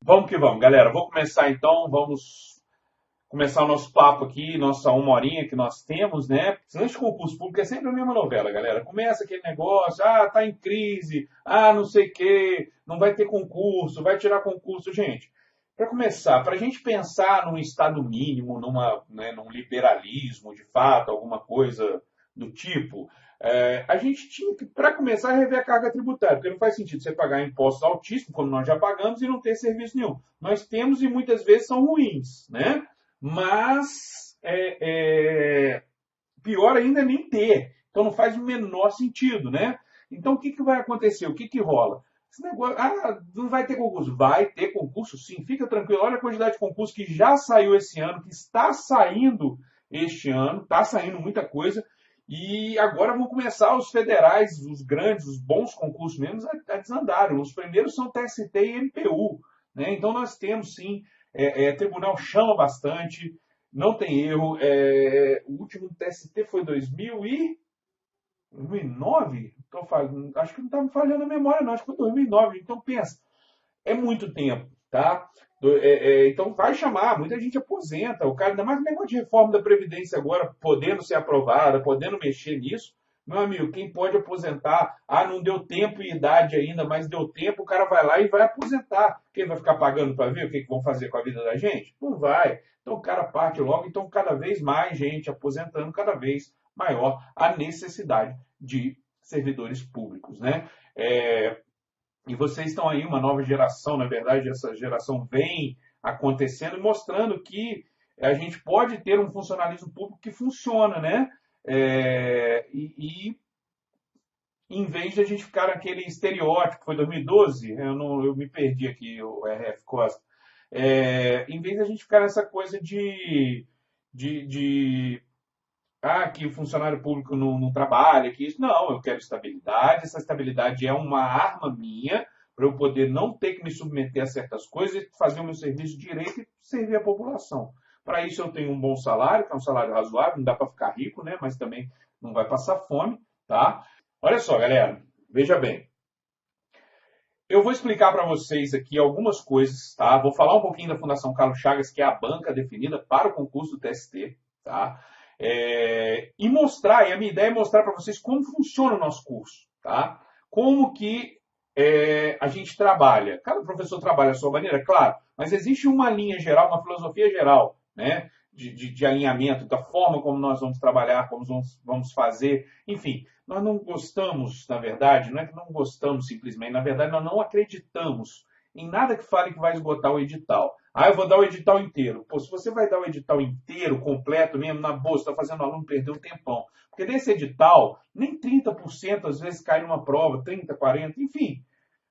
Vamos que vamos, galera. Vou começar então, vamos começar o nosso papo aqui, nossa uma horinha que nós temos, né? Antes de concurso público é sempre a mesma novela, galera. Começa aquele negócio, tá em crise, não sei o quê, não vai ter concurso, vai tirar concurso. Gente, para começar, para a gente pensar num estado mínimo, num liberalismo, de fato, alguma coisa do tipo, a gente tinha que, para começar, rever a carga tributária, porque não faz sentido você pagar impostos altíssimos, como nós já pagamos, e não ter serviço nenhum. Nós temos e muitas vezes são ruins, né? Mas pior ainda é nem ter. Então não faz o menor sentido, né? Então o que vai acontecer? O que rola? Esse negócio, não vai ter concurso. Vai ter concurso sim, fica tranquilo. Olha a quantidade de concurso que já saiu esse ano, que está saindo este ano, está saindo muita coisa. E agora vão começar os federais, os grandes, os bons concursos mesmo, a desandarem. Os primeiros são TST e MPU. Né? Então nós temos sim, tribunal chama bastante, não tem erro. O último TST foi 2009? Acho que não está me falhando a memória, não. Acho que foi 2009. Então pensa, é muito tempo, tá? Então vai chamar, muita gente aposenta, o cara, ainda mais o negócio de reforma da Previdência agora, podendo ser aprovada, podendo mexer nisso, meu amigo, quem pode aposentar, não deu tempo e idade ainda, mas deu tempo, o cara vai lá e vai aposentar. Quem vai ficar pagando para ver o que vão fazer com a vida da gente? Não vai. Então o cara parte logo, então cada vez mais gente aposentando, cada vez maior a necessidade de servidores públicos, né? E vocês estão aí, uma nova geração, na verdade, essa geração vem acontecendo e mostrando que a gente pode ter um funcionalismo público que funciona, né? Em vez de a gente ficar naquele estereótipo, foi 2012, eu me perdi aqui, o RF Costa, em vez de a gente ficar nessa coisa que o funcionário público não trabalha, que isso. Não, eu quero estabilidade. Essa estabilidade é uma arma minha para eu poder não ter que me submeter a certas coisas e fazer o meu serviço direito e servir a população. Para isso eu tenho um bom salário, que é um salário razoável, não dá para ficar rico, né? Mas também não vai passar fome, tá? Olha só, galera, veja bem. Eu vou explicar para vocês aqui algumas coisas, tá? Vou falar um pouquinho da Fundação Carlos Chagas, que é a banca definida para o concurso do TST, tá? E a minha ideia é mostrar para vocês como funciona o nosso curso, tá? Como que a gente trabalha. Cada professor trabalha a sua maneira, claro, mas existe uma linha geral, uma filosofia geral, né? De alinhamento, da forma como nós vamos trabalhar, como vamos fazer, enfim. Nós não gostamos, na verdade, não é que não gostamos simplesmente, na verdade nós não acreditamos em nada que fale que vai esgotar o edital. Eu vou dar o edital inteiro. Pô, se você vai dar o edital inteiro, completo mesmo, na boa, você está fazendo o aluno perder um tempão. Porque nesse edital, nem 30% às vezes cai numa prova, 30%, 40%, enfim.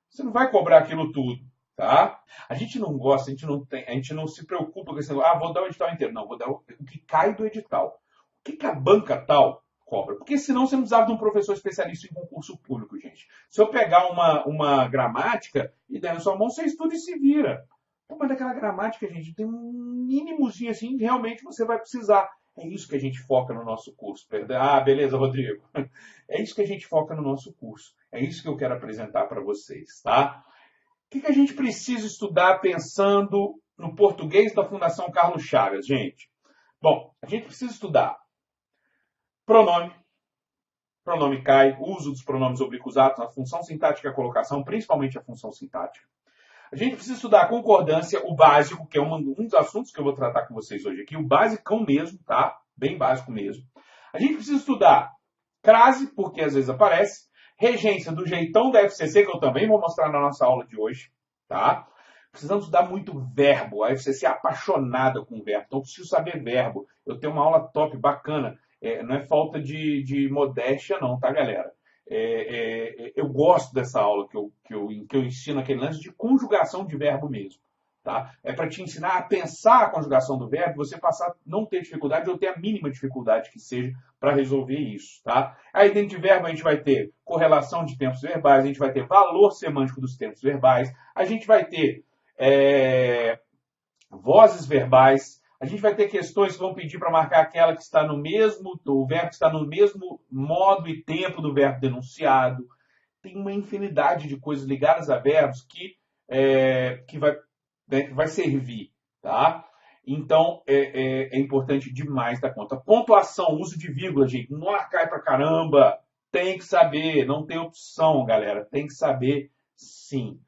Você não vai cobrar aquilo tudo, tá? A gente não gosta, a gente não se preocupa com esse negócio, vou dar o edital inteiro. Não, vou dar o que cai do edital. O que a banca tal cobra? Porque senão você não precisava de um professor especialista em concurso público, gente. Se eu pegar uma gramática e der na sua mão, você estuda e se vira. Mas daquela gramática, gente, tem um mínimozinho assim, realmente você vai precisar. É isso que a gente foca no nosso curso. Beleza, Rodrigo. É isso que a gente foca no nosso curso. É isso que eu quero apresentar para vocês, tá? O que a gente precisa estudar pensando no português da Fundação Carlos Chagas, gente? Bom, a gente precisa estudar pronome cai, uso dos pronomes obliquos-atos, a função sintática e a colocação, principalmente a função sintática. A gente precisa estudar a concordância, o básico, que é um dos assuntos que eu vou tratar com vocês hoje aqui, o basicão mesmo, tá? Bem básico mesmo. A gente precisa estudar crase, porque às vezes aparece, regência do jeitão da FCC, que eu também vou mostrar na nossa aula de hoje, tá? Precisamos estudar muito verbo, a FCC é apaixonada com verbo, então eu preciso saber verbo. Eu tenho uma aula top, bacana, não é falta de modéstia não, tá, galera? Eu gosto dessa aula que eu ensino aquele lance de conjugação de verbo mesmo. Tá? É para te ensinar a pensar a conjugação do verbo, você passar a não ter dificuldade ou ter a mínima dificuldade que seja para resolver isso. Tá? Aí dentro de verbo a gente vai ter correlação de tempos verbais, a gente vai ter valor semântico dos tempos verbais, a gente vai ter vozes verbais, a gente vai ter questões que vão pedir para marcar aquela que está no mesmo, o verbo que está no mesmo modo e tempo do verbo denunciado. tem uma infinidade de coisas ligadas a verbos que vai servir, tá? Então, é importante demais dar conta. Pontuação, uso de vírgula, gente, não cai pra caramba. Tem que saber, não tem opção, galera. Tem que saber, sim.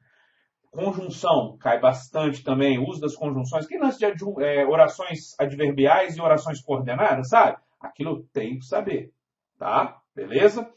Conjunção, cai bastante também. Uso das conjunções. Que lance de orações adverbiais e orações coordenadas, sabe? Aquilo tem que saber, tá? Beleza?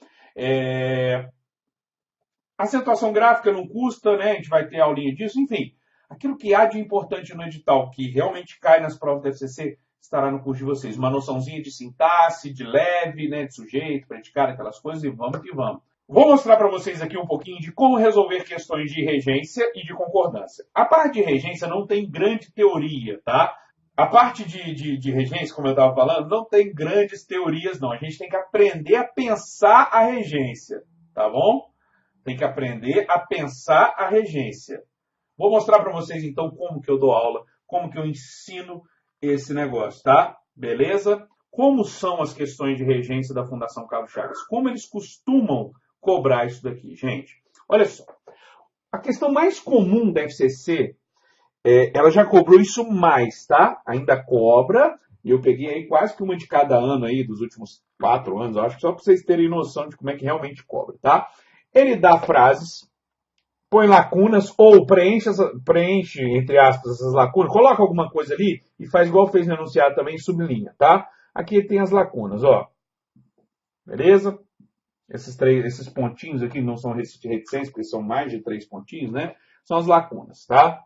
Acentuação gráfica não custa, né? A gente vai ter aulinha disso, enfim. Aquilo que há de importante no edital, que realmente cai nas provas do FCC, estará no curso de vocês. Uma noçãozinha de sintaxe, de leve, né? De sujeito, predicado, aquelas coisas, e vamos que vamos. Vou mostrar para vocês aqui um pouquinho de como resolver questões de regência e de concordância. A parte de regência não tem grande teoria, tá? A parte de regência, como eu estava falando, não tem grandes teorias, não. A gente tem que aprender a pensar a regência, tá bom? Tem que aprender a pensar a regência. Vou mostrar para vocês, então, como que eu dou aula, como que eu ensino esse negócio, tá? Beleza? Como são as questões de regência da Fundação Carlos Chagas? Como eles costumam cobrar isso daqui, gente? Olha só. A questão mais comum da FCC, ela já cobrou isso mais, tá? Ainda cobra, e eu peguei aí quase que uma de cada ano aí, dos últimos 4 anos, acho que só para vocês terem noção de como é que realmente cobra, tá? Ele dá frases, põe lacunas ou preenche, entre aspas, essas lacunas, coloca alguma coisa ali e faz igual fez no enunciado também, sublinha, tá? Aqui tem as lacunas, ó. Beleza? Esses pontinhos aqui não são reticências, porque são mais de 3 pontinhos, né? São as lacunas, tá?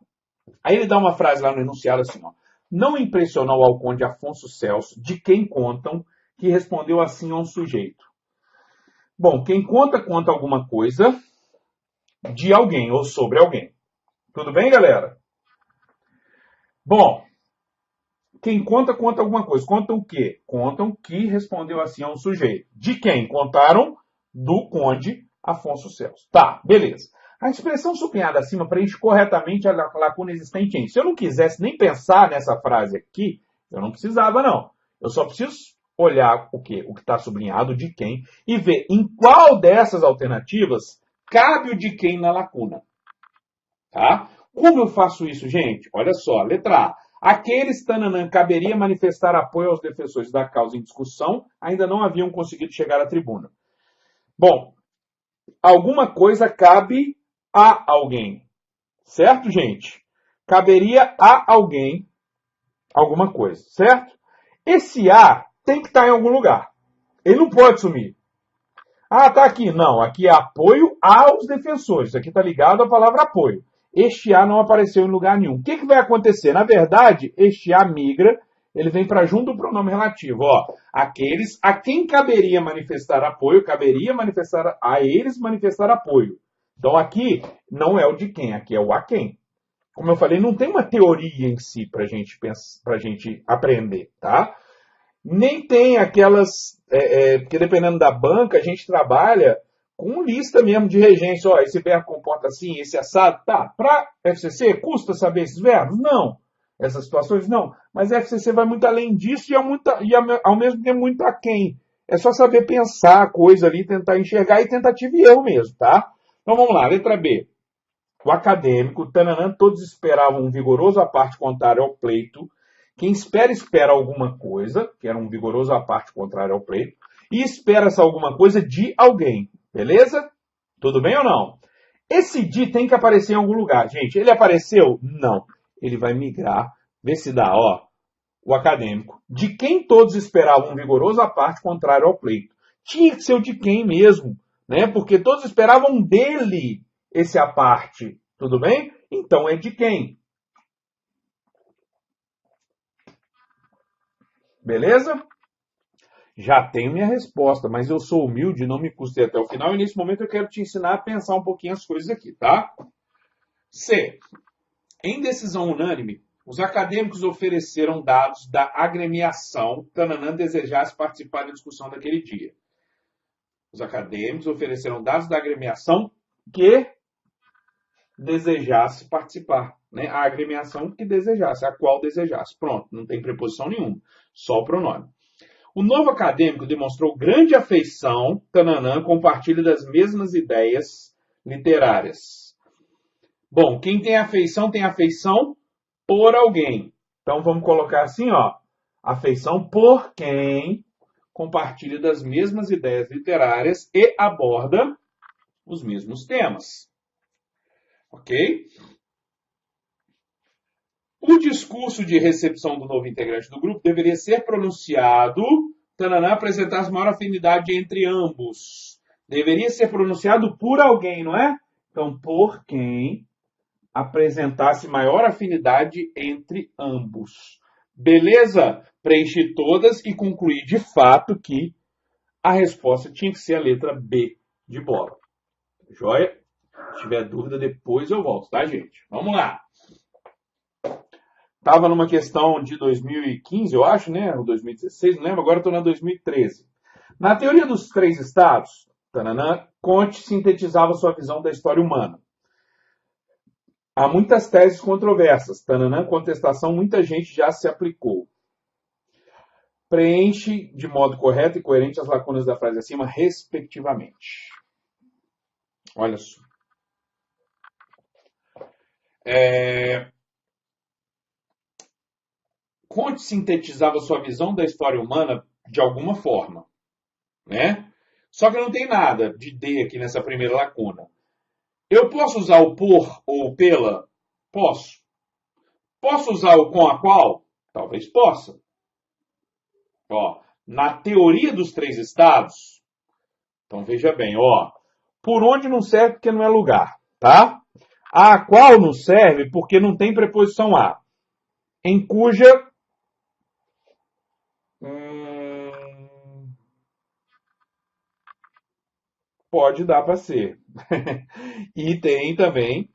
Aí ele dá uma frase lá no enunciado assim, ó. Não impressionou ao conde Afonso Celso, de quem contam, que respondeu assim a um sujeito. Bom, quem conta alguma coisa de alguém ou sobre alguém. Tudo bem, galera? Bom, quem conta alguma coisa. Contam o quê? Contam que respondeu assim a um sujeito. De quem? Contaram do conde Afonso Celso. Tá, beleza. A expressão sublinhada acima preenche corretamente a lacuna existente em. Se eu não quisesse nem pensar nessa frase aqui, eu não precisava, não. Eu só preciso olhar o que está sublinhado, de quem, e ver em qual dessas alternativas cabe o de quem na lacuna. Tá? Como eu faço isso, gente? Olha só, letra A. Aqueles, tananã, caberia manifestar apoio aos defensores da causa em discussão, ainda não haviam conseguido chegar à tribuna. Bom, alguma coisa cabe a alguém. Certo, gente? Caberia a alguém alguma coisa, certo? Esse A tem que estar em algum lugar. Ele não pode sumir. Ah, tá aqui. Não, aqui é apoio aos defensores. Isso aqui está ligado à palavra apoio. Este A não apareceu em lugar nenhum. O que vai acontecer? Na verdade, este A migra, ele vem para junto do pronome relativo. Ó, aqueles a quem caberia manifestar apoio, caberia manifestar a eles manifestar apoio. Então aqui não é o de quem, aqui é o a quem. Como eu falei, não tem uma teoria em si para a gente aprender, tá? Nem tem aquelas, porque dependendo da banca, a gente trabalha com lista mesmo de regência. Ó, esse verbo comporta assim, esse assado, tá. Para FCC, custa saber esses verbos? Não. Essas situações, não. Mas a FCC vai muito além disso e ao mesmo tempo muito aquém. É só saber pensar a coisa ali, tentar enxergar e tentativa e erro mesmo, tá? Então vamos lá, letra B. O acadêmico, tananã, todos esperavam um vigoroso à parte contrário ao pleito. Quem espera alguma coisa, que era um vigoroso à parte contrário ao pleito, e espera-se alguma coisa de alguém. Beleza? Tudo bem ou não? Esse de tem que aparecer em algum lugar. Gente, ele apareceu? Não. Ele vai migrar. Vê se dá, ó. O acadêmico. De quem todos esperavam um vigoroso à parte contrário ao pleito. Tinha que ser o de quem mesmo, né? Porque todos esperavam dele esse à parte. Tudo bem? Então é de quem? Beleza? Já tenho minha resposta, mas eu sou humilde, não me custei até o final, e nesse momento eu quero te ensinar a pensar um pouquinho as coisas aqui, tá? C. Em decisão unânime, os acadêmicos ofereceram dados da agremiação tananã desejasse participar da discussão daquele dia. Os acadêmicos ofereceram dados da agremiação que desejasse participar, né? A agremiação que desejasse, a qual desejasse. Pronto, não tem preposição nenhuma, só o pronome. O novo acadêmico demonstrou grande afeição, tananã, compartilha das mesmas ideias literárias. Bom, quem tem afeição por alguém. Então vamos colocar assim, ó, afeição por quem compartilha das mesmas ideias literárias e aborda os mesmos temas. Ok? O discurso de recepção do novo integrante do grupo deveria ser pronunciado, tananã, apresentar maior afinidade entre ambos. Deveria ser pronunciado por alguém, não é? Então, por quem apresentasse maior afinidade entre ambos. Beleza? Preenchi todas e concluí de fato que a resposta tinha que ser a letra B de bola. Joia? Se tiver dúvida, depois eu volto, tá, gente? Vamos lá. Estava numa questão de 2015, eu acho, né? Ou 2016, não lembro, agora estou na 2013. Na teoria dos três estados, tananã, Comte sintetizava sua visão da história humana. Há muitas teses controversas, tananã, contestação, muita gente já se aplicou. Preenche de modo correto e coerente as lacunas da frase acima, respectivamente. Olha só. Comte sintetizava sua visão da história humana de alguma forma, né? Só que não tem nada de D aqui nessa primeira lacuna. Eu posso usar o por ou o pela? Posso. Posso usar o com a qual? Talvez possa. Ó, na teoria dos três estados, então veja bem, ó, por onde não serve porque não é lugar, tá? A qual não serve porque não tem preposição a. Em cuja pode dar para ser. E tem também,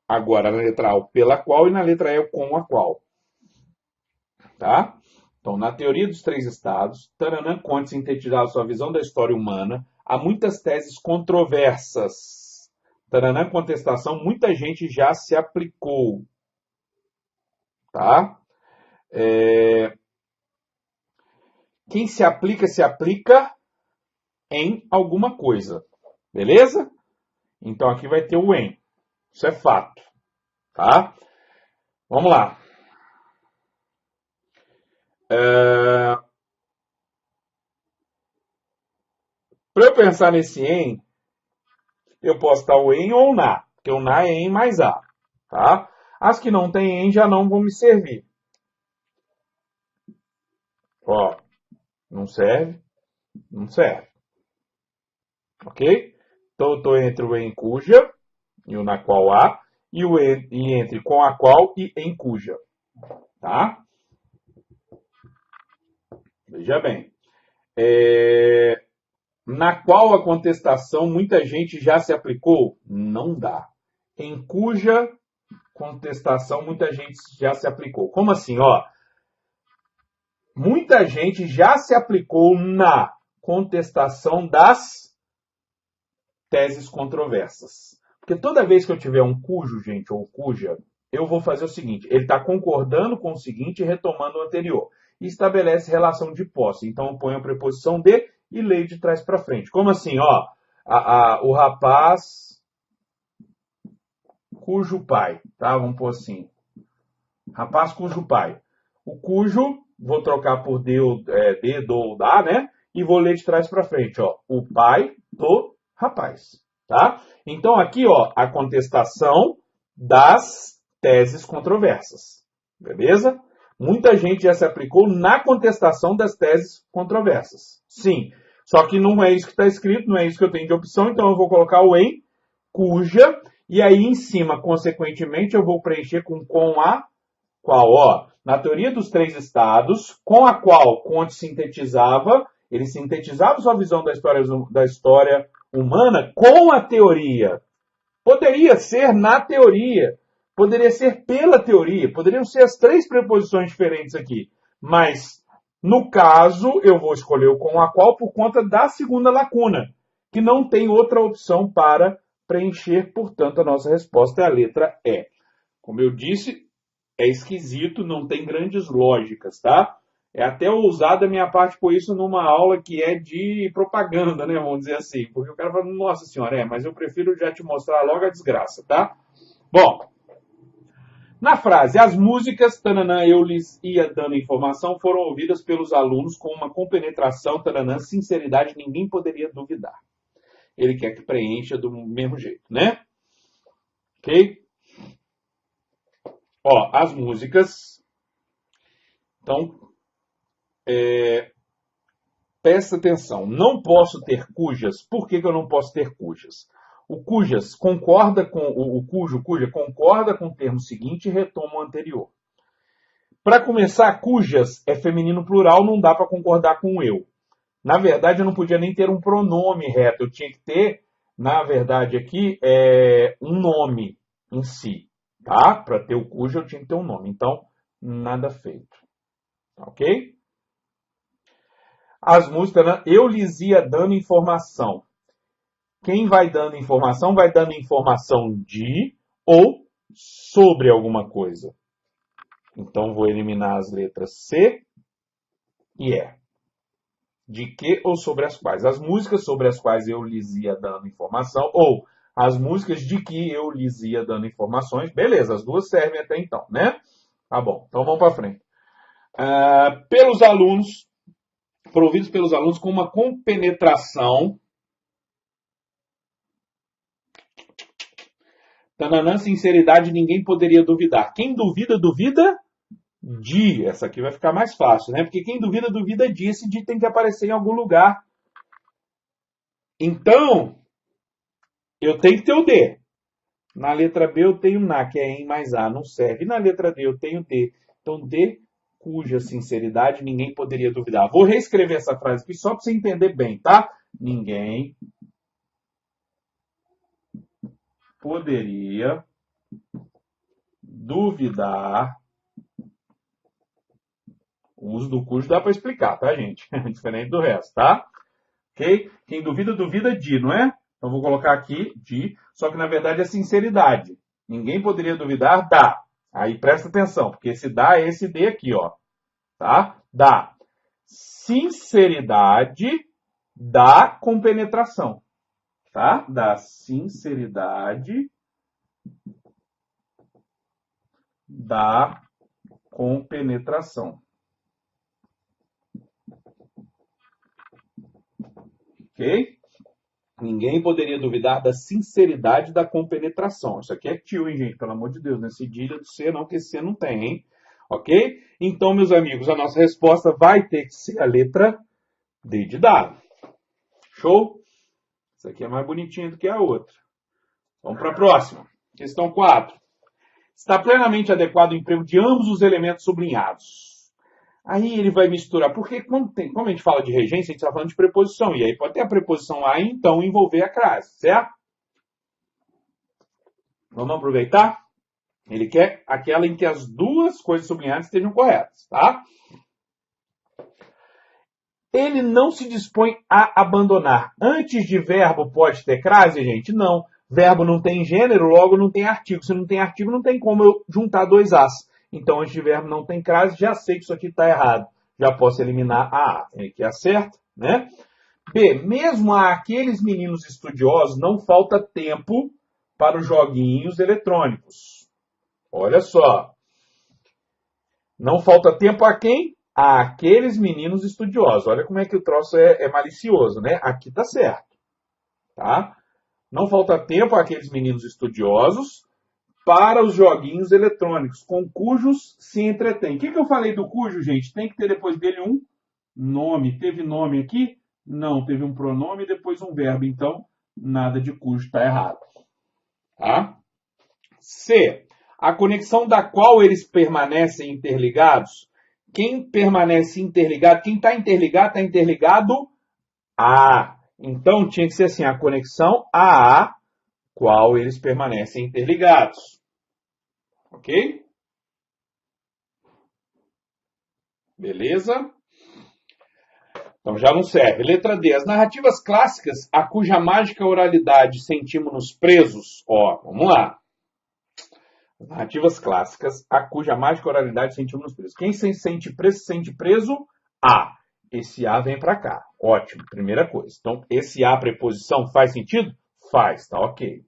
agora na letra A, o pela qual, e na letra E, o com a qual. Tá? Então, na teoria dos três estados, Taranã Conte sintetizava sua visão da história humana. Há muitas teses controversas. Taranã contestação, muita gente já se aplicou. Tá? Quem se aplica em alguma coisa. Beleza? Então aqui vai ter o em. Isso é fato. Tá? Vamos lá. Para eu pensar nesse em, eu posso estar o em ou o na. Porque o na é em mais a. Tá? As que não tem em já não vão me servir. Ó, não serve, não serve. Ok? Então eu estou entre o em cuja e o na qual há, e entre com a qual e em cuja. Tá? Veja bem. Na qual a contestação muita gente já se aplicou? Não dá. Em cuja contestação muita gente já se aplicou. Como assim? Ó, muita gente já se aplicou na contestação das teses controversas. Porque toda vez que eu tiver um cujo, gente, ou cuja, eu vou fazer o seguinte, ele está concordando com o seguinte e retomando o anterior. E estabelece relação de posse. Então eu ponho a preposição de e leio de trás para frente. Como assim? Ó, o rapaz cujo pai, tá? Vamos pôr assim. Rapaz cujo pai. O cujo, vou trocar por de, do ou da, né? E vou ler de trás para frente, ó. O pai do rapaz, tá? Então aqui, ó, a contestação das teses controversas, beleza? Muita gente já se aplicou na contestação das teses controversas. Sim, só que não é isso que está escrito, não é isso que eu tenho de opção, então eu vou colocar o em, cuja, e aí em cima, consequentemente, eu vou preencher com a qual, ó. Na teoria dos três estados, com a qual Comte sintetizava, ele sintetizava sua visão da história humana com a teoria. Poderia ser na teoria, poderia ser pela teoria, poderiam ser as três preposições diferentes aqui. Mas, no caso, eu vou escolher o com a qual por conta da segunda lacuna, que não tem outra opção para preencher, portanto, a nossa resposta é a letra E. Como eu disse, é esquisito, não tem grandes lógicas, tá? É até ousado a minha parte pôr isso numa aula que é de propaganda, né? Vamos dizer assim. Porque o cara fala, nossa senhora, mas eu prefiro já te mostrar logo a desgraça, tá? Bom, na frase, as músicas, tananã, eu lhes ia dando informação, foram ouvidas pelos alunos com uma compenetração, tananã, sinceridade, ninguém poderia duvidar. Ele quer que preencha do mesmo jeito, né? Ok? Ó, as músicas. Então, presta atenção. Não posso ter cujas. Por que eu não posso ter cujas? O cujas concorda com cuja concorda com o termo seguinte e retoma o anterior. Para começar, cujas é feminino plural, não dá para concordar com o eu. Na verdade, eu não podia nem ter um pronome reto. Eu tinha que ter, na verdade, aqui, um nome em si. Tá? Para ter o cujo, eu tinha que ter um nome. Então, nada feito. Ok? As músicas, né? Eu lhes ia dando informação. Quem vai dando informação de ou sobre alguma coisa. Então, vou eliminar as letras C e E. De que ou sobre as quais? As músicas sobre as quais eu lhes ia dando informação, ou as músicas de que eu lhes ia dando informações. Beleza, as duas servem até então, né? Tá bom, então vamos para frente. Pelos alunos, providos pelos alunos com uma compenetração. Tananã, sinceridade, ninguém poderia duvidar. Quem duvida, duvida de. Essa aqui vai ficar mais fácil, né? Porque quem duvida, duvida de. Esse de tem que aparecer em algum lugar. Então, eu tenho que ter o D. Na letra B eu tenho na, que é em mais A, não serve. E na letra D eu tenho D. Então, D, cuja sinceridade ninguém poderia duvidar. Vou reescrever essa frase aqui só para você entender bem, tá? Ninguém poderia duvidar. O uso do cujo dá para explicar, tá, gente? Diferente do resto, tá? Ok? Quem duvida, duvida de, não é? Então, vou colocar aqui de, só que na verdade é sinceridade. Ninguém poderia duvidar da. Aí presta atenção, porque esse da é esse D aqui, ó. Tá? Da sinceridade da compenetração. Tá? Da sinceridade da compenetração. Ok? Ninguém poderia duvidar da sinceridade da compenetração. Isso aqui é tio, hein, gente? Pelo amor de Deus, não é cedilha do C, não, que C não tem, hein? Ok? Então, meus amigos, a nossa resposta vai ter que ser a letra D de dado. Show? Essa aqui é mais bonitinha do que a outra. Vamos para a próxima. Questão 4. Está plenamente adequado o emprego de ambos os elementos sublinhados. Aí ele vai misturar, porque como a gente fala de regência, a gente está falando de preposição, e aí pode ter a preposição a e então envolver a crase, certo? Vamos aproveitar? Ele quer aquela em que as duas coisas sublinhadas estejam corretas, tá? Ele não se dispõe a abandonar. Antes de verbo pode ter crase, gente? Não. Verbo não tem gênero, logo não tem artigo. Se não tem artigo, não tem como eu juntar dois as. Então, antes de verbo não tem crase, já sei que isso aqui está errado. Já posso eliminar a. Ele que acerta, né? B. Mesmo a aqueles meninos estudiosos, não falta tempo para os joguinhos eletrônicos. Olha só. Não falta tempo a quem? A aqueles meninos estudiosos. Olha como é que o troço é malicioso, né? Aqui está certo. Tá? Não falta tempo àqueles meninos estudiosos para os joguinhos eletrônicos, com cujos se entretém. O que eu falei do cujo, gente? Tem que ter depois dele um nome. Teve nome aqui? Não, teve um pronome e depois um verbo. Então, nada de cujo está errado. Tá? C. A conexão da qual eles permanecem interligados. Quem permanece interligado? Quem está interligado a. Então, tinha que ser assim, a conexão a qual eles permanecem interligados. Ok? Beleza? Então, já não serve. Letra D. As narrativas clássicas, a cuja mágica oralidade sentimos-nos presos. Ó, vamos lá. Narrativas clássicas, a cuja mágica oralidade sentimos nos presos. Quem se sente preso, A. Esse A vem para cá. Ótimo, primeira coisa. Então, esse A preposição faz sentido? Faz, tá ok.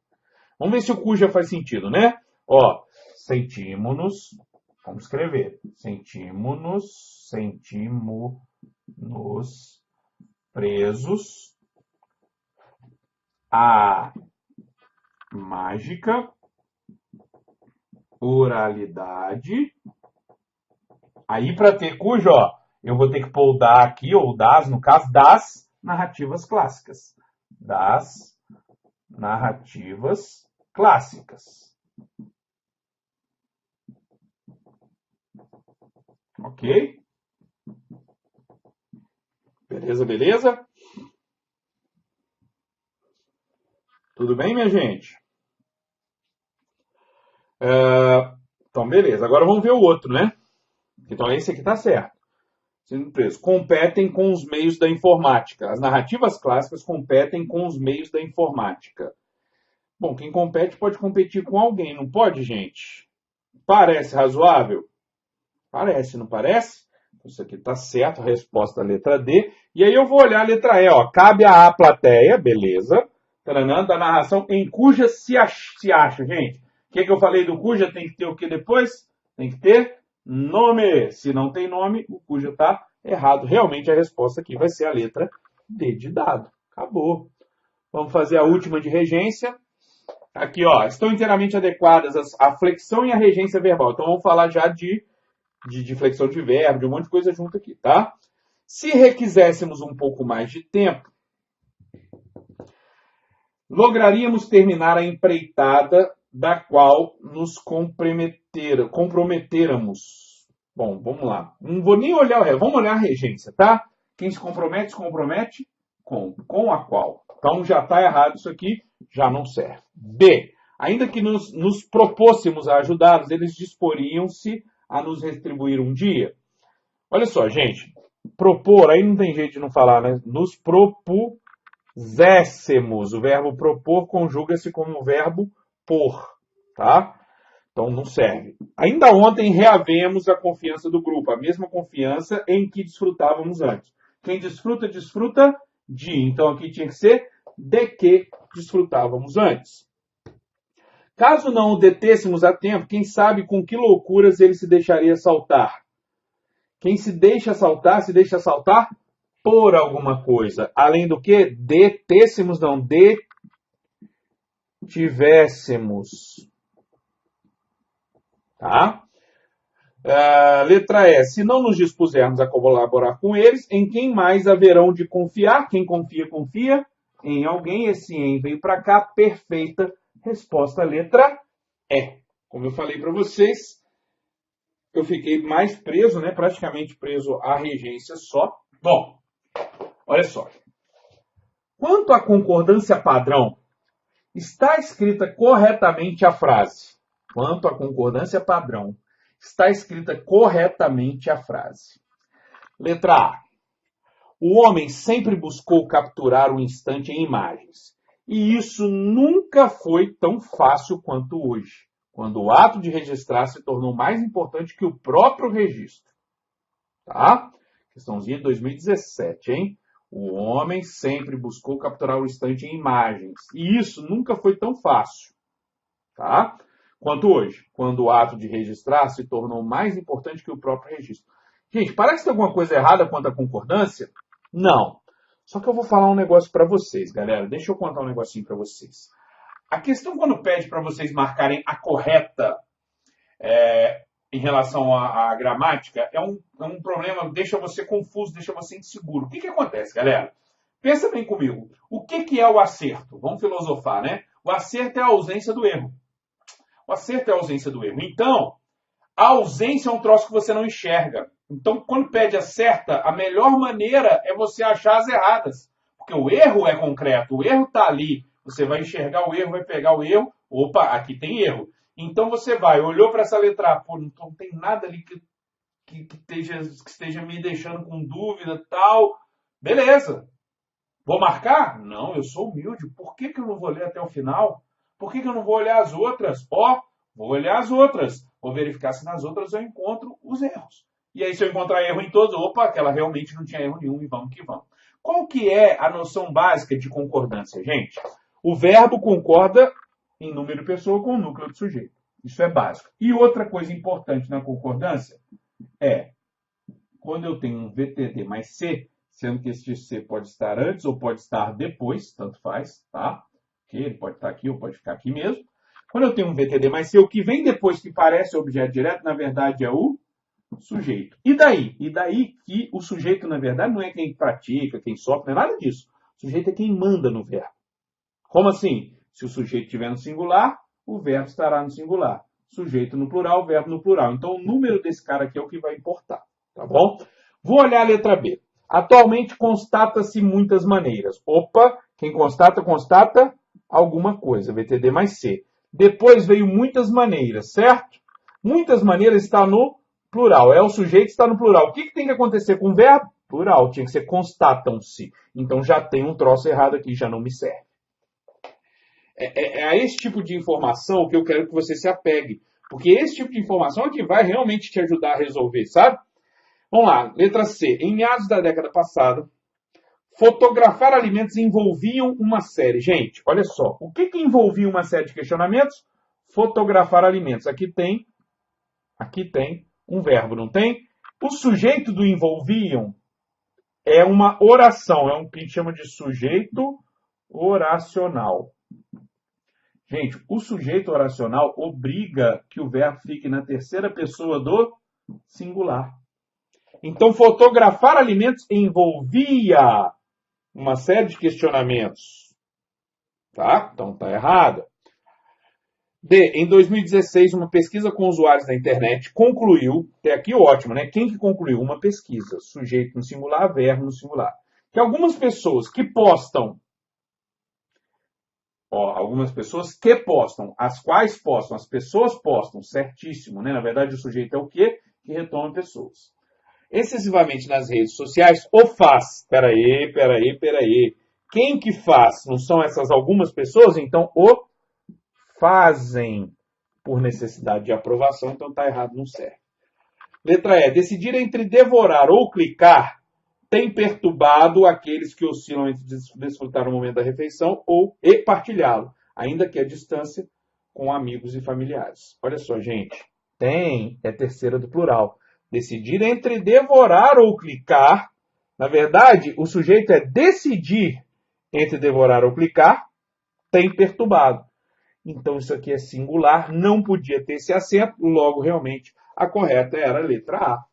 Vamos ver se o cuja faz sentido, né? Ó, sentimos-nos, vamos escrever. Sentimos-nos presos à mágica oralidade. Aí, para ter cujo, ó, eu vou ter que pôr o da aqui, ou das, no caso, das narrativas clássicas. Das narrativas clássicas. Ok? Beleza, beleza? Tudo bem, minha gente? Então, beleza. Agora vamos ver o outro, né? Então, esse aqui tá certo. Sendo preso. Competem com os meios da informática. As narrativas clássicas competem com os meios da informática. Bom, quem compete pode competir com alguém, não pode, gente? Parece razoável? Parece, não parece? Isso aqui está certo, a resposta da letra D. E aí eu vou olhar a letra E, ó. Cabe à plateia, beleza. Taranã, da narração em cuja se acha, gente. O que eu falei do cuja? Tem que ter o que depois? Tem que ter nome. Se não tem nome, o cuja está errado. Realmente a resposta aqui vai ser a letra D de dado. Acabou. Vamos fazer a última de regência. Aqui, ó. Estão inteiramente adequadas a flexão e a regência verbal. Então vamos falar já de flexão de verbo, de um monte de coisa junto aqui, tá? Se requiséssemos um pouco mais de tempo, lograríamos terminar a empreitada da qual nos comprometeramos. Bom, vamos lá. Não vou nem olhar o resto, vamos olhar a regência, tá? Quem se compromete com a qual. Então já está errado isso aqui, já não serve. B. Ainda que nos propôssemos a ajudá-los, eles disporiam-se a nos retribuir um dia. Olha só, gente. Propor, aí não tem jeito de não falar, né? Nos propuséssemos. O verbo propor conjuga-se como o verbo por, tá? Então não serve. Ainda ontem reavemos a confiança do grupo, a mesma confiança em que desfrutávamos antes. Quem desfruta, desfruta de. Então aqui tinha que ser de que desfrutávamos antes. Caso não o detêssemos a tempo, quem sabe com que loucuras ele se deixaria assaltar. Quem se deixa assaltar por alguma coisa. Além do que, detêssemos, não, detivéssemos. Tá? Letra E. Se não nos dispusermos a colaborar com eles, em quem mais haverão de confiar? Quem confia, confia em alguém. Esse em veio para cá, perfeita resposta, letra E. Como eu falei para vocês, eu fiquei mais preso, né? Praticamente preso à regência só. Bom, olha só. Quanto à concordância padrão, está escrita corretamente a frase. Quanto à concordância padrão, está escrita corretamente a frase. Letra A. O homem sempre buscou capturar o instante em imagens. E isso nunca foi tão fácil quanto hoje, quando o ato de registrar se tornou mais importante que o próprio registro. Tá? Questãozinha de 2017, hein? O homem sempre buscou capturar o instante em imagens. E isso nunca foi tão fácil, tá? Quanto hoje, quando o ato de registrar se tornou mais importante que o próprio registro. Gente, parece que tem alguma coisa errada quanto à concordância? Não. Só que eu vou falar um negócio para vocês, galera. Deixa eu contar um negocinho para vocês. A questão quando pede para vocês marcarem a correta em relação à gramática é um problema, deixa você confuso, deixa você inseguro. O que acontece, galera? Pensa bem comigo. O que é o acerto? Vamos filosofar, né? O acerto é a ausência do erro. O acerto é a ausência do erro. Então, a ausência é um troço que você não enxerga. Então, quando pede a certa, a melhor maneira é você achar as erradas. Porque o erro é concreto, o erro está ali. Você vai enxergar o erro, vai pegar o erro. Opa, aqui tem erro. Então você vai, olhou para essa letra A, pô, não tem nada ali que esteja me deixando com dúvida e tal. Beleza. Vou marcar? Não, eu sou humilde. Por que eu não vou ler até o final? Por que eu não vou olhar as outras? Ó, Vou olhar as outras, vou verificar se nas outras eu encontro os erros. E aí, se eu encontrar erro em todas, opa, aquela realmente não tinha erro nenhum e vamos que vamos. Qual que é a noção básica de concordância, gente? O verbo concorda em número de pessoa com o núcleo do sujeito. Isso é básico. E outra coisa importante na concordância é quando eu tenho um VTD mais C, sendo que esse C pode estar antes ou pode estar depois, tanto faz, tá? Ele pode estar aqui ou pode ficar aqui mesmo. Quando eu tenho um VTD mais C, o que vem depois que parece objeto direto, na verdade é o sujeito. E daí? E daí que o sujeito, na verdade, não é quem pratica, quem sofre, não é nada disso. O sujeito é quem manda no verbo. Como assim? Se o sujeito estiver no singular, o verbo estará no singular. Sujeito no plural, o verbo no plural. Então, o número desse cara aqui é o que vai importar. Tá bom? Vou olhar a letra B. Atualmente, constata-se muitas maneiras. Opa, quem constata, constata alguma coisa. VTD mais C. Depois veio muitas maneiras, certo? Muitas maneiras está no plural. É o sujeito que está no plural. O que tem que acontecer com o verbo? Plural. Tinha que ser constatam-se. Então, já tem um troço errado aqui, já não me serve. É a esse tipo de informação que eu quero que você se apegue. Porque esse tipo de informação é que vai realmente te ajudar a resolver, sabe? Vamos lá, letra C. Em meados da década passada, fotografar alimentos envolviam uma série. Gente, olha só. O que envolvia uma série de questionamentos? Fotografar alimentos. Aqui tem um verbo, não tem? O sujeito do envolviam é uma oração. É um que a gente chama de sujeito oracional. Gente, o sujeito oracional obriga que o verbo fique na terceira pessoa do singular. Então, fotografar alimentos envolvia uma série de questionamentos. Tá? Então, tá errado. D. Em 2016, uma pesquisa com usuários da internet concluiu, até aqui ótimo, né? Quem que concluiu? Uma pesquisa. Sujeito no singular, verbo no singular. Que algumas pessoas que postam algumas pessoas que postam, as quais postam, as pessoas postam, certíssimo, né? Na verdade, o sujeito é o quê? Que retoma pessoas. Excessivamente nas redes sociais, o faz. Peraí. Quem que faz? Não são essas algumas pessoas? Então, o fazem por necessidade de aprovação, então tá errado, não serve. Letra E. Decidir entre devorar ou clicar tem perturbado aqueles que oscilam entre desfrutar o momento da refeição e partilhá-lo, ainda que à distância, com amigos e familiares. Olha só, gente. Tem é terceira do plural. Decidir entre devorar ou clicar. Na verdade, o sujeito é decidir entre devorar ou clicar, tem perturbado. Então, isso aqui é singular, não podia ter esse acento, logo, realmente, a correta era a letra A.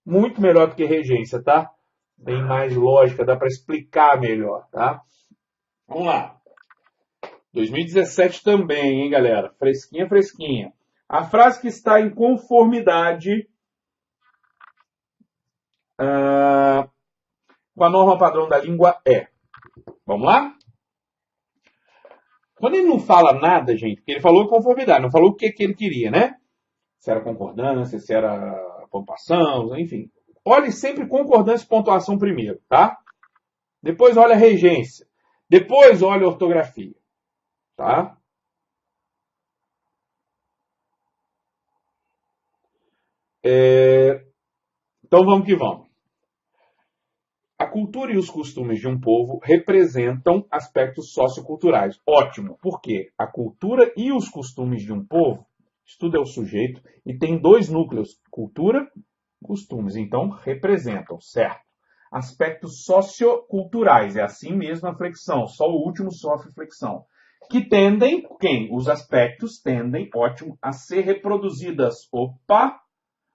Muito melhor do que regência, tá? Tem mais lógica, dá para explicar melhor, tá? Vamos lá. 2017 também, hein, galera? Fresquinha. A frase que está em conformidade com a norma padrão da língua é. Vamos lá? Quando ele não fala nada, gente, porque ele falou conformidade, não falou o que ele queria, né? Se era concordância, se era pontuação, enfim. Olhe sempre concordância e pontuação primeiro, tá? Depois olha a regência. Depois olha a ortografia, tá? Então vamos que vamos. A cultura e os costumes de um povo representam aspectos socioculturais. Ótimo, porque a cultura e os costumes de um povo, isso tudo é o sujeito, e tem dois núcleos, cultura e costumes. Então, representam, certo? Aspectos socioculturais, é assim mesmo a flexão, só o último sofre flexão. Que tendem, quem? Os aspectos tendem, ótimo, a ser reproduzidas. Opa!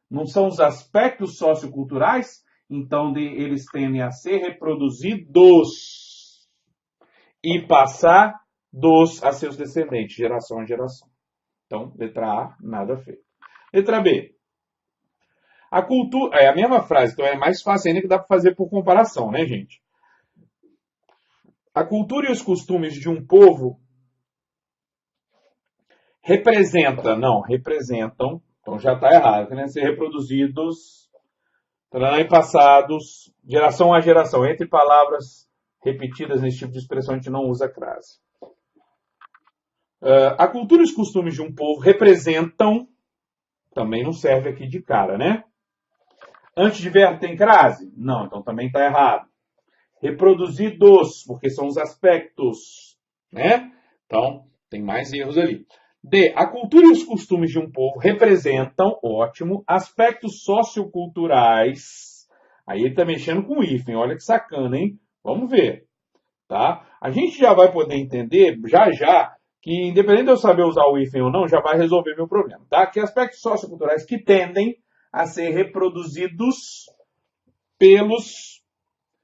Não são os aspectos socioculturais? Então, eles tendem a ser reproduzidos e passar a seus descendentes, geração a geração. Então, letra A, nada feito. Letra B. A cultura... É a mesma frase, então é mais fácil ainda que dá para fazer por comparação, né, gente? A cultura e os costumes de um povo representam, então já está errado, né? Ser reproduzidos... e passados, geração a geração. Entre palavras repetidas nesse tipo de expressão, a gente não usa crase. A cultura e os costumes de um povo representam, também não serve aqui de cara, né? Antes de verbo tem crase? Não, então também está errado. Reproduzidos, porque são os aspectos, né? Então, tem mais erros ali. D. A cultura e os costumes de um povo representam, ótimo, aspectos socioculturais. Aí ele está mexendo com o hífen, olha que sacana, hein? Vamos ver, tá? A gente já vai poder entender, já, que independente de eu saber usar o hífen ou não, já vai resolver meu problema, tá? Que aspectos socioculturais que tendem a ser reproduzidos pelos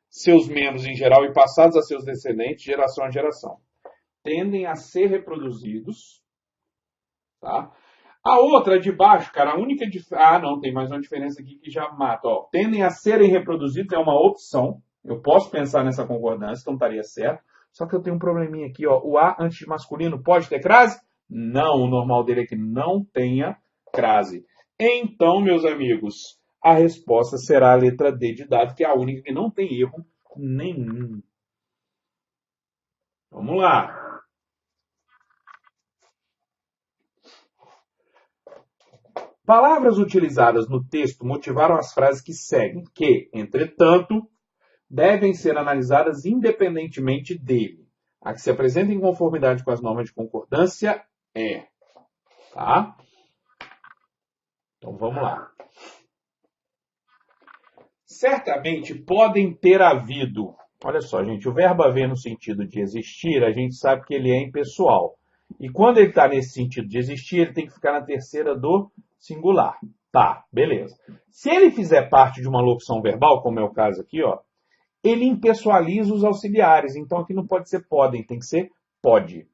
seus membros em geral e passados a seus descendentes, geração a geração. Tendem a ser reproduzidos, tá? A outra de baixo, cara, a única diferença... Ah, não, tem mais uma diferença aqui que já mata. Ó. Tendem a serem reproduzidos é uma opção. Eu posso pensar nessa concordância, então estaria certo. Só que eu tenho um probleminha aqui, ó. O A antes de masculino pode ter crase? Não, o normal dele é que não tenha crase. Então, meus amigos, a resposta será a letra D de dado, que é a única que não tem erro nenhum. Vamos lá. Palavras utilizadas no texto motivaram as frases que seguem, que, entretanto, devem ser analisadas independentemente dele. A que se apresenta em conformidade com as normas de concordância é. Tá? Então vamos lá. Certamente podem ter havido. Olha só, gente, o verbo haver no sentido de existir, a gente sabe que ele é impessoal. E quando ele está nesse sentido de existir, ele tem que ficar na terceira do singular. Tá, beleza. Se ele fizer parte de uma locução verbal, como é o caso aqui, ó, ele impessoaliza os auxiliares. Então aqui não pode ser podem, tem que ser pode.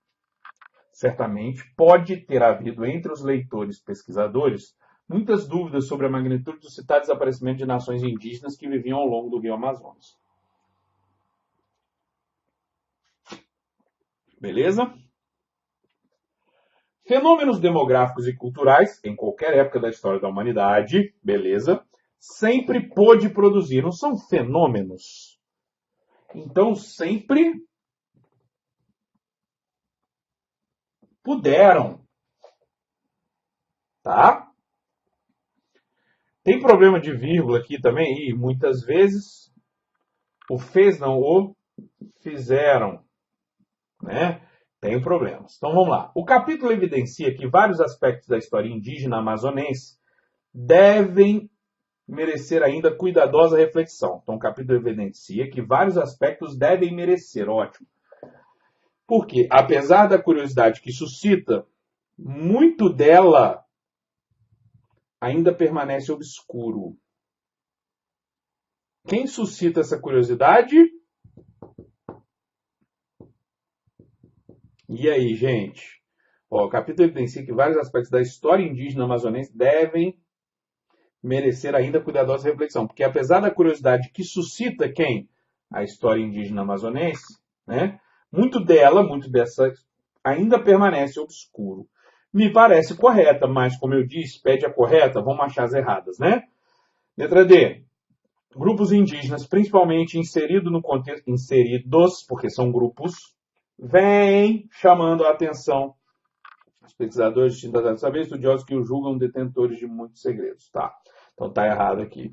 Certamente pode ter havido entre os leitores pesquisadores muitas dúvidas sobre a magnitude do citado desaparecimento de nações indígenas que viviam ao longo do rio Amazonas. Beleza? Fenômenos demográficos e culturais, em qualquer época da história da humanidade, beleza, sempre pôde produzir, não são fenômenos. Então, sempre puderam. Tá? Tem problema de vírgula aqui também, e muitas vezes o fez não, o fizeram, né? Tem problemas. Então vamos lá. O capítulo evidencia que vários aspectos da história indígena amazonense devem merecer ainda cuidadosa reflexão. Então o capítulo evidencia que vários aspectos devem merecer, ótimo. Porque, apesar da curiosidade que suscita, muito dela ainda permanece obscuro. Quem suscita essa curiosidade? E aí, gente? Ó, o capítulo evidencia que vários aspectos da história indígena amazonense devem merecer ainda cuidadosa reflexão. Porque apesar da curiosidade que suscita quem? A história indígena amazonense, né? Muito dessa ainda permanece obscuro. Me parece correta, mas como eu disse, pede a correta, vamos achar as erradas, né? Letra D. Grupos indígenas, principalmente inseridos no contexto, inseridos, porque são grupos, vem chamando a atenção os pesquisadores distintos de saber, estudiosos que o julgam detentores de muitos segredos. Tá. Então tá errado aqui.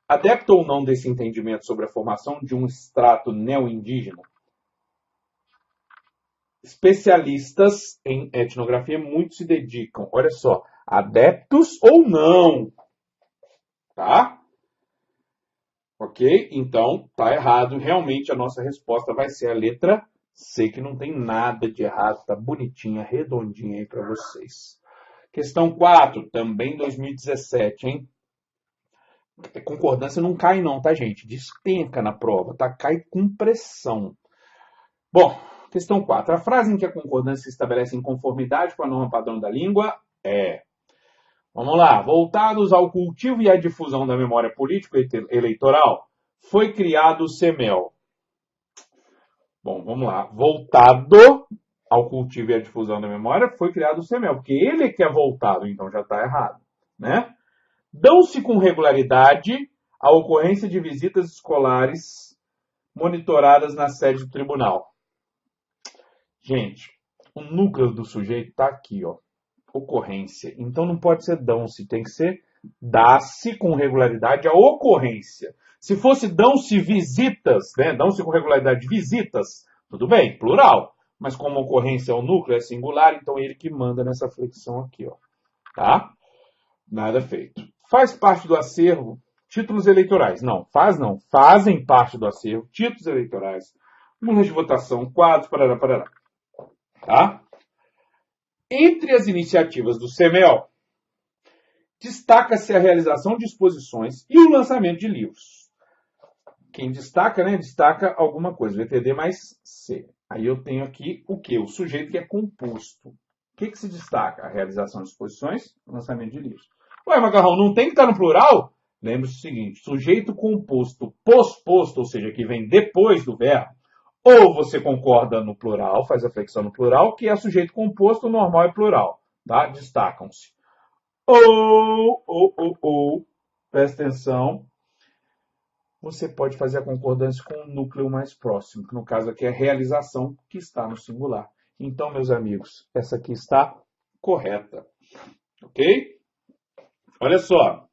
Adepto ou não desse entendimento sobre a formação de um extrato neo-indígena, especialistas em etnografia muito se dedicam, olha só, adeptos ou não. Tá? Ok? Então, tá errado. Realmente a nossa resposta vai ser a letra C, que não tem nada de errado. Tá bonitinha, redondinha aí para vocês. Questão 4, também 2017, hein? Concordância não cai não, tá, gente? Despenca na prova, tá? Cai com pressão. Bom, questão 4. A frase em que a concordância se estabelece em conformidade com a norma padrão da língua é... Vamos lá. Voltados ao cultivo e à difusão da memória político-eleitoral, foi criado o CEMEL. Bom, vamos lá. Voltado ao cultivo e à difusão da memória, foi criado o CEMEL, porque ele é que é voltado, então já está errado, né? Dão-se com regularidade a ocorrência de visitas escolares monitoradas na sede do tribunal. Gente, o núcleo do sujeito está aqui, ó. Ocorrência. Então não pode ser dão-se, tem que ser dá-se com regularidade a ocorrência. Se fosse dão-se visitas, né? Dão-se com regularidade visitas, tudo bem, plural. Mas como a ocorrência é o núcleo, é singular, então ele que manda nessa flexão aqui, ó. Tá? Nada feito. Faz parte do acervo títulos eleitorais. Não, não. Fazem parte do acervo títulos eleitorais, urnas de votação, quadros, parará. Tá? Entre as iniciativas do CMEO, destaca-se a realização de exposições e o lançamento de livros. Quem destaca, né? Destaca alguma coisa. VTD mais C. Aí eu tenho aqui o quê? O sujeito que é composto. O que se destaca? A realização de exposições e o lançamento de livros. Ué, Macarrão, não tem que estar no plural? Lembre-se o seguinte, sujeito composto posposto, ou seja, que vem depois do verbo, ou você concorda no plural, faz a flexão no plural, que é sujeito composto, normal e plural. Tá? Destacam-se. Ou, presta atenção, você pode fazer a concordância com o núcleo mais próximo, que no caso aqui é a realização, que está no singular. Então, meus amigos, essa aqui está correta. Ok? Olha só.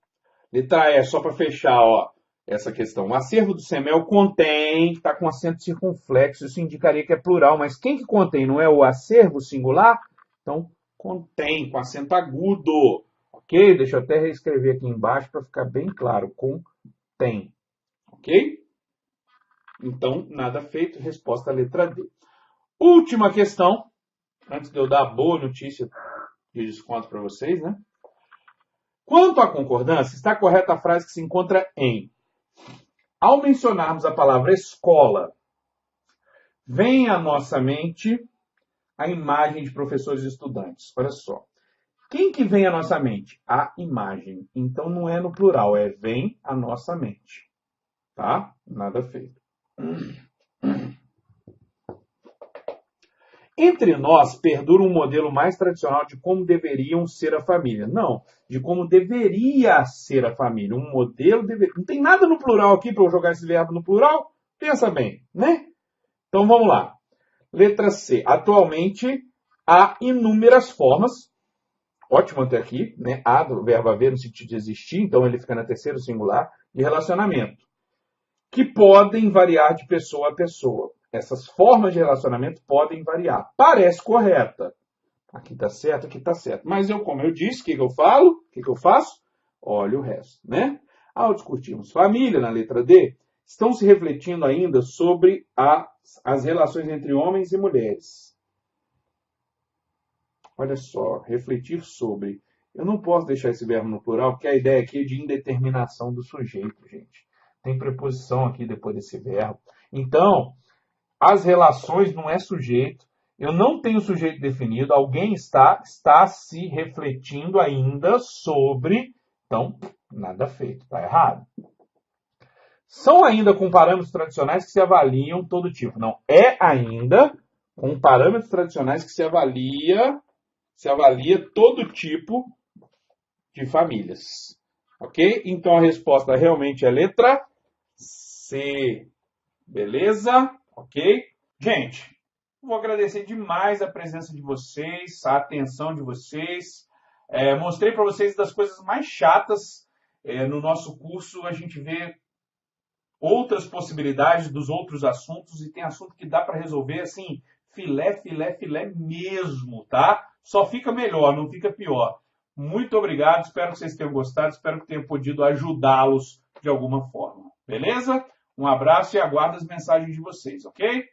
Letra E, só para fechar, ó, essa questão. O acervo do CMEO contém, está com acento circunflexo, isso indicaria que é plural, mas quem que contém? Não é o acervo singular? Então, contém, com acento agudo. Ok? Deixa eu até reescrever aqui embaixo para ficar bem claro. Contém. Ok? Então, nada feito. Resposta à letra D. Última questão, antes de eu dar a boa notícia de desconto para vocês, né? Quanto à concordância, está correta a frase que se encontra em: ao mencionarmos a palavra escola, vem à nossa mente a imagem de professores e estudantes. Olha só. Quem que vem à nossa mente? A imagem. Então não é no plural, é vem à nossa mente. Tá? Nada feito. Entre nós, perdura um modelo mais tradicional de como deveriam ser a família. Não, de como deveria ser a família. Um modelo deveria... Não tem nada no plural aqui para eu jogar esse verbo no plural? Pensa bem, né? Então vamos lá. Letra C. Atualmente, há inúmeras formas. Ótimo até aqui, né? Há do verbo haver no sentido de existir, então ele fica na terceira singular, de relacionamento, que podem variar de pessoa a pessoa. Essas formas de relacionamento podem variar. Parece correta. Aqui está certo, aqui está certo. Mas eu, como eu disse, o que eu falo? O que eu faço? Olha o resto, né? Ao discutirmos família, na letra D, estão se refletindo ainda sobre as relações entre homens e mulheres. Olha só, refletir sobre. Eu não posso deixar esse verbo no plural, porque a ideia aqui é de indeterminação do sujeito, gente. Tem preposição aqui depois desse verbo. Então, as relações não é sujeito. Eu não tenho sujeito definido. Alguém está se refletindo ainda sobre. Então, nada feito. Está errado. São ainda com parâmetros tradicionais que se avaliam todo tipo. Não, é ainda com parâmetros tradicionais que se avalia todo tipo de famílias. Ok? Então, a resposta realmente é letra C. Beleza? Ok? Gente, vou agradecer demais a presença de vocês, a atenção de vocês. Mostrei para vocês das coisas mais chatas. No nosso curso, a gente vê outras possibilidades dos outros assuntos e tem assunto que dá para resolver assim, filé mesmo, tá? Só fica melhor, não fica pior. Muito obrigado, espero que vocês tenham gostado, espero que tenha podido ajudá-los de alguma forma. Beleza? Um abraço e aguardo as mensagens de vocês, ok?